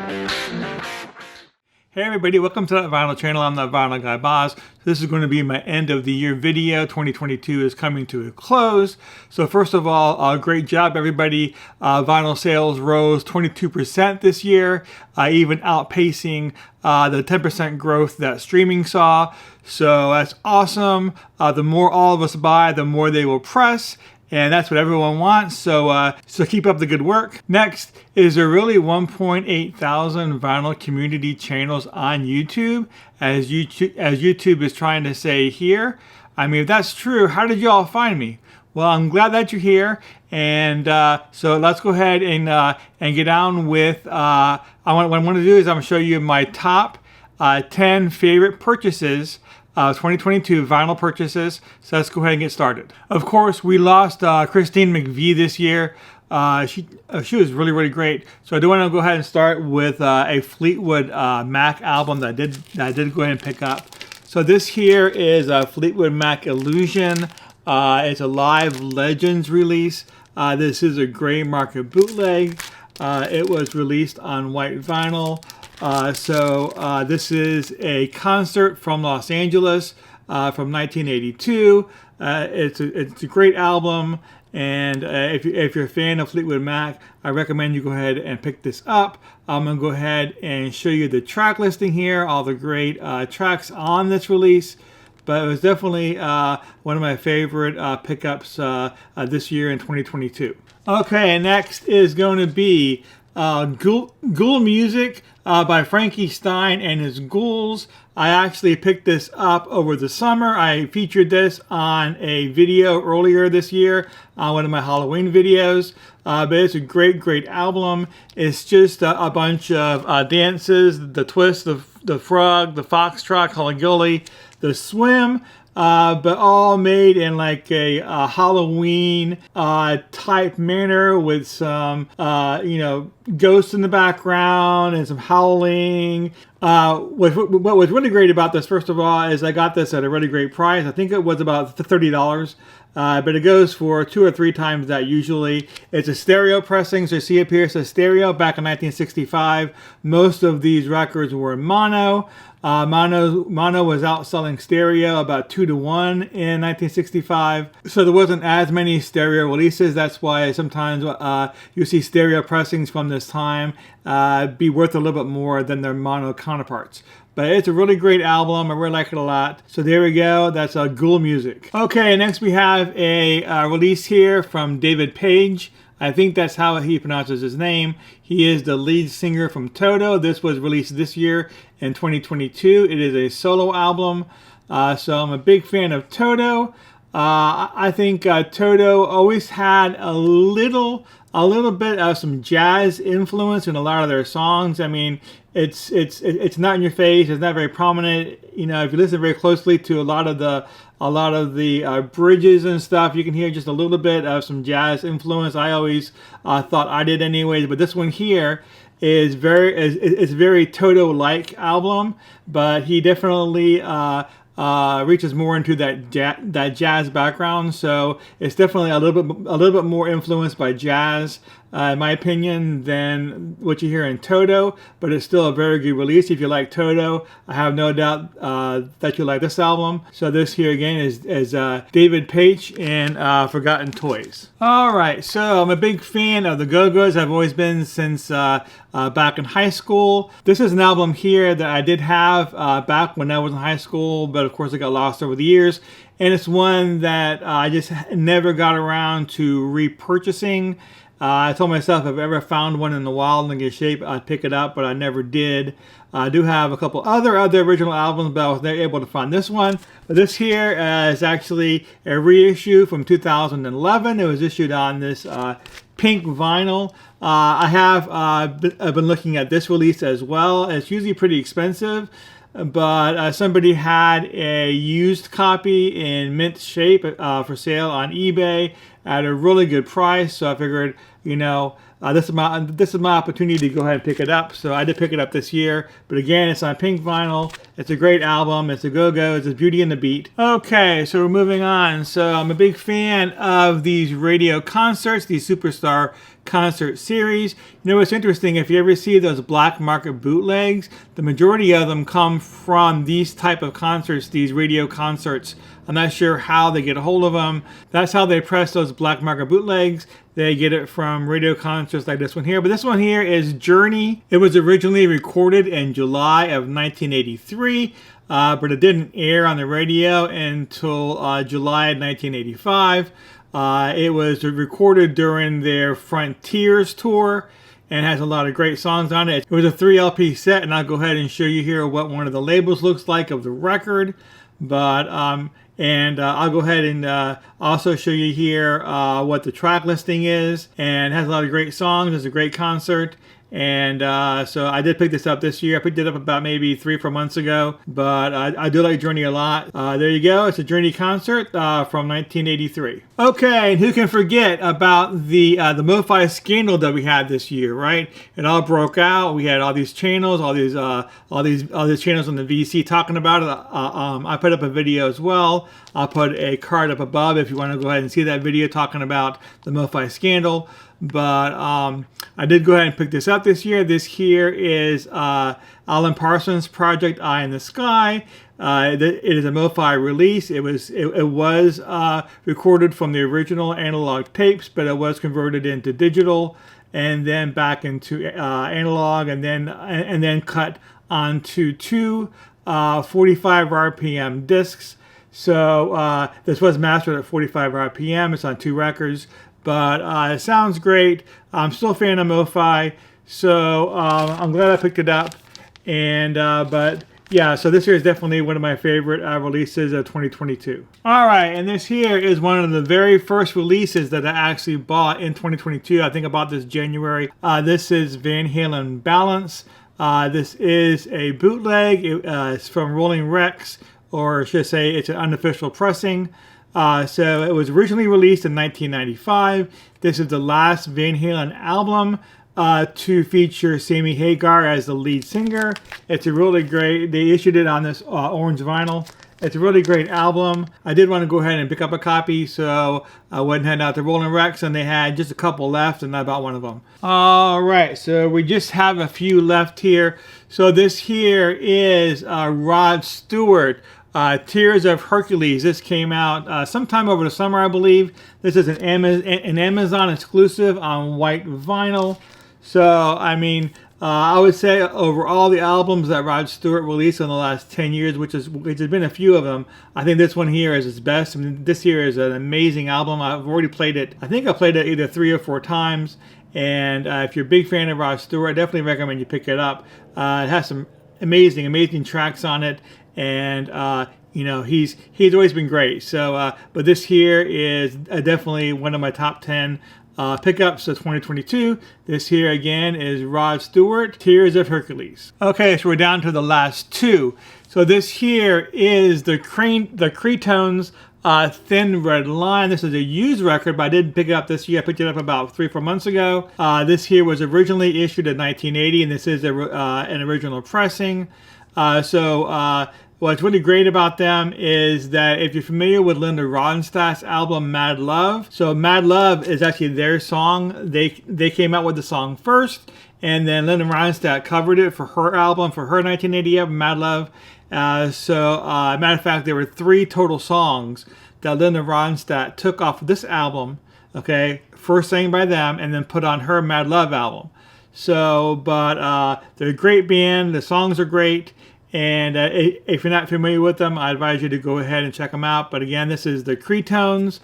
Hey everybody, welcome to that Vinyl channel. I'm the Vinyl Guy Boz. This is going to be my end of the year video. 2022 is coming to a close. So first of all, great job everybody. Vinyl sales rose 22% this year, even outpacing the 10% growth that streaming saw. So that's awesome. The more all of us buy, the more they will press. And that's what everyone wants, so keep up the good work. Next, is there really 1.8 thousand vinyl community channels on YouTube, as YouTube is trying to say here? I mean, if that's true, how did you all find me? Well, I'm glad that you're here, and so let's go ahead and get on with, what I want to do is I'm going to show you my top 10 favorite purchases 2022 vinyl purchases. So let's go ahead and get started. Of course, we lost Christine McVie this year. She was really, really great. So I do want to go ahead and start with a Fleetwood Mac album that I did go ahead and pick up. So this here is a Fleetwood Mac Illusion. It's a Live Legends release. This is a gray market bootleg. It was released on white vinyl. This is a concert from Los Angeles from 1982. It's a great album, and if you're a fan of Fleetwood Mac, I recommend you go ahead and pick this up. I'm going to go ahead and show you the track listing here, all the great tracks on this release. But it was definitely one of my favorite pickups this year in 2022. Okay, next is going to be Ghoul Music by Frankie Stein and his Ghouls. I actually picked this up over the summer. I featured this on a video earlier this year, one of my Halloween videos. But it's a great, great album. It's just a bunch of dances, the twist, the frog, the foxtrot, Caliguli, the swim, but all made in like a Halloween type manner with some, ghosts in the background and some howling. What was really great about this, first of all, is I got this at a really great price. I think it was about $30. But it goes for 2 or 3 times that usually. It's a stereo pressing, so you see up here it says stereo back in 1965. Most of these records were in mono. Mono was outselling stereo about 2 to 1 in 1965. So there wasn't as many stereo releases. That's why sometimes you see stereo pressings from this time be worth a little bit more than their mono counterparts. But it's a really great album. I really like it a lot. So there we go. That's Ghoul Music. Okay, next we have a release here from David Page. I think that's how he pronounces his name. He is the lead singer from Toto. This was released this year in 2022. It is a solo album. So I'm a big fan of Toto. I think Toto always had a little bit of some jazz influence in a lot of their songs. I mean, it's not in your face. It's not very prominent. You know, if you listen very closely to a lot of the bridges and stuff, you can hear just a little bit of some jazz influence. I always thought I did anyways, but this one here is very Toto-like album, but he definitely reaches more into that jazz background. So it's definitely a little bit more influenced by jazz, in my opinion, than what you hear in Toto. But it's still a very good release. If you like Toto, I have no doubt that you like this album. So this here again is David Page and Forgotten Toys. All right, so I'm a big fan of the Go-Go's. I've always been since back in high school. This is an album here that I did have back when I was in high school, but of course it got lost over the years. And it's one that I just never got around to repurchasing. I told myself if I ever found one in the wild in good shape, I'd pick it up, but I never did. I do have a couple other original albums, but I was never able to find this one. But this here is actually a reissue from 2011. It was issued on this pink vinyl. I've been looking at this release as well. It's usually pretty expensive, but somebody had a used copy in mint shape for sale on eBay at a really good price. So I figured, this is my opportunity to go ahead and pick it up. So I did pick it up this year. But again, it's on pink vinyl. It's a great album. It's a go-go. It's a Beauty and the Beat. Okay, so we're moving on. So I'm a big fan of these radio concerts, these superstar concert series. You know what's interesting, if you ever see those black market bootlegs, the majority of them come from these type of concerts, these radio concerts. I'm not sure how they get a hold of them. That's how they press those black market bootlegs. They get it from radio concerts like this one here. But this one here is Journey. It was originally recorded in July of 1983. But it didn't air on the radio until July of 1985. It was recorded during their Frontiers tour and has a lot of great songs on it. It was a 3 LP set, and I'll go ahead and show you here what one of the labels looks like of the record. But I'll go ahead and also show you here what the track listing is, and it has a lot of great songs. It's a great concert. And so I did pick this up this year. I picked it up about maybe 3 or 4 months ago, but I do like Journey a lot. There you go. It's a Journey concert from 1983. Okay, and who can forget about the MoFi scandal that we had this year, right? It all broke out. We had all these channels, all these channels on the VC talking about it. I put up a video as well. I'll put a card up above if you want to go ahead and see that video talking about the MoFi scandal. But I did go ahead and pick this up this year. This here is Alan Parsons' Project Eye in the Sky. It is a MoFi release. It was recorded from the original analog tapes, but it was converted into digital and then back into analog, and then cut onto two 45 RPM discs. So this was mastered at 45 RPM. It's on 2 records. But it sounds great. I'm still a fan of MoFi, so I'm glad I picked it up. And but yeah, so this here is definitely one of my favorite releases of 2022. All right, and this here is one of the very first releases that I actually bought in 2022. I think I bought this January. This is Van Halen Balance. This is a bootleg. It's from Rolling Rex, or I should say it's an unofficial pressing. So it was originally released in 1995. This is the last Van Halen album to feature Sammy Hagar as the lead singer. It's a really great, they issued it on this orange vinyl. It's a really great album. I did want to go ahead and pick up a copy, so I went and headed out to Rolling Rex, and they had just a couple left, and I bought one of them. All right, so we just have a few left here. So this here is Rod Stewart. Tears of Hercules. This came out sometime over the summer, I believe. This is an Amazon exclusive on white vinyl. So, I mean, I would say over all the albums that Rod Stewart released in the last 10 years, which has been a few of them, I think this one here is his best. I mean, this here is an amazing album. I've already played it. I think I played it either 3 or 4 times. And if you're a big fan of Rod Stewart, I definitely recommend you pick it up. It has some amazing tracks on it. And you know, he's always been great. So, but this here is definitely one of my top 10 pickups of 2022. This here again is Rod Stewart, Tears of Hercules. Okay, so we're down to the last 2. So this here is the Cretones Thin Red Line. This is a used record, but I didn't pick it up this year. I picked it up about 3 or 4 months ago. This here was originally issued in 1980, and this is an original pressing. What's really great about them is that if you're familiar with Linda Ronstadt's album Mad Love, so Mad Love is actually their song. They came out with the song first, and then Linda Ronstadt covered it for her album, for her 1980 album Mad Love. Matter of fact, there were 3 total songs that Linda Ronstadt took off of this album, okay, first sang by them, and then put on her Mad Love album. So, but they're a great band. The songs are great. And if you're not familiar with them, I advise you to go ahead and check them out. But again, this is the Cretones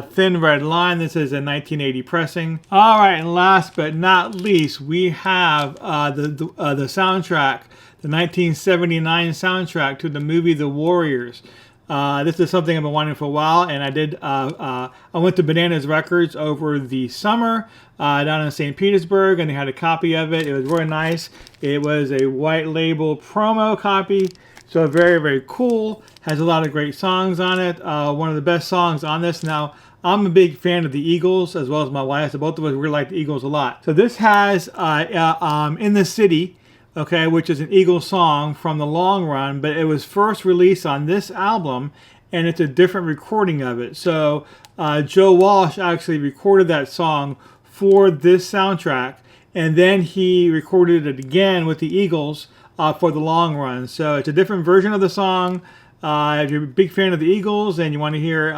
Thin Red Line. This is a 1980 pressing. All right, and last but not least, we have the soundtrack, the 1979 soundtrack to the movie The Warriors. This is something I've been wanting for a while, and I went to Bananas Records over the summer down in St. Petersburg, and they had a copy of it. It was really nice. It was a white label promo copy, so very cool. Has a lot of great songs on it. One of the best songs on this. Now, I'm a big fan of the Eagles, as well as my wife, so both of us really like the Eagles a lot. So this has In the City, okay, which is an Eagles song from The Long Run, but it was first released on this album, and it's a different recording of it. So Joe Walsh actually recorded that song for this soundtrack, and then he recorded it again with the Eagles for the long run. So it's a different version of the song. If you're a big fan of the Eagles and you want to hear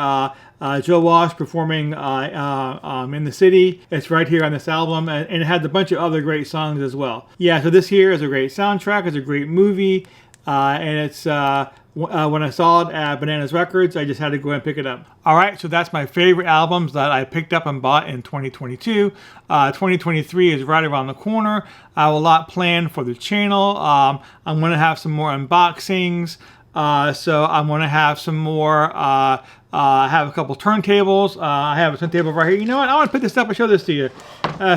Joe Walsh performing in the city, it's right here on this album, and it has a bunch of other great songs as well. Yeah, so this here is a great soundtrack. It's a great movie, and it's when I saw it at Bananas Records, I just had to go and pick it up. All right, so that's my favorite albums that I picked up and bought in 2022. 2023 is right around the corner. I have a lot planned for the channel. I'm going to have some more unboxings. So I'm going to have some more, have a couple turntables. I have a turntable right here. You know what? I want to pick this up and show this to you.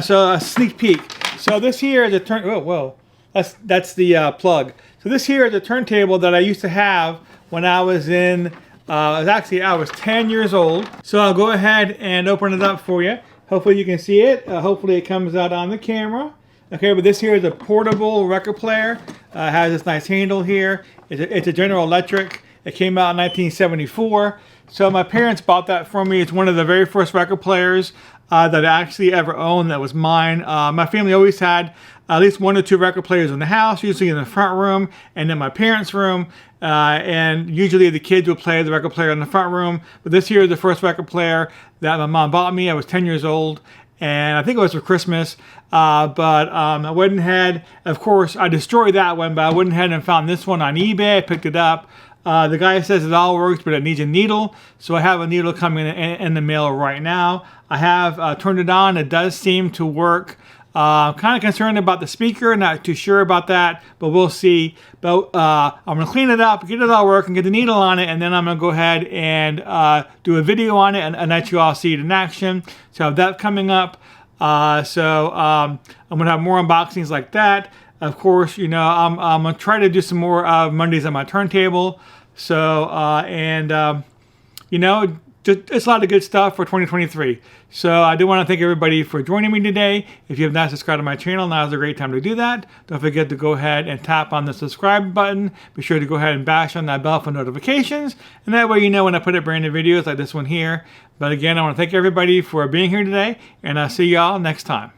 So a sneak peek. So this here is a whoa. That's the plug. So this here is a turntable that I used to have when I was I was 10 years old. So I'll go ahead and open it up for you. Hopefully you can see it. Hopefully it comes out on the camera. Okay, but this here is a portable record player. It has this nice handle here. It's a General Electric. It came out in 1974. So my parents bought that for me. It's one of the very first record players that I actually ever owned that was mine. My family always had at least 1 or 2 record players in the house, usually in the front room and in my parents' room. And usually the kids would play the record player in the front room. But this here is the first record player that my mom bought me. I was 10 years old. And I think it was for Christmas, but I went ahead, of course, I destroyed that one, but I went ahead and found this one on eBay. I picked it up. The guy says it all works, but it needs a needle. So I have a needle coming in the mail right now. I have turned it on. It does seem to work. I'm kind of concerned about the speaker, not too sure about that, but we'll see. But I'm going to clean it up, get it all working, get the needle on it, and then I'm going to go ahead and do a video on it and let you all see it in action. So I have that coming up. I'm going to have more unboxings like that. Of course, you know, I'm going to try to do some more Mondays on my turntable. So, you know, it's a lot of good stuff for 2023. So I do want to thank everybody for joining me today. If you have not subscribed to my channel, now is a great time to do that. Don't forget to go ahead and tap on the subscribe button. Be sure to go ahead and bash on that bell for notifications. And that way you know when I put up brand new videos like this one here. But again, I want to thank everybody for being here today. And I'll see y'all next time.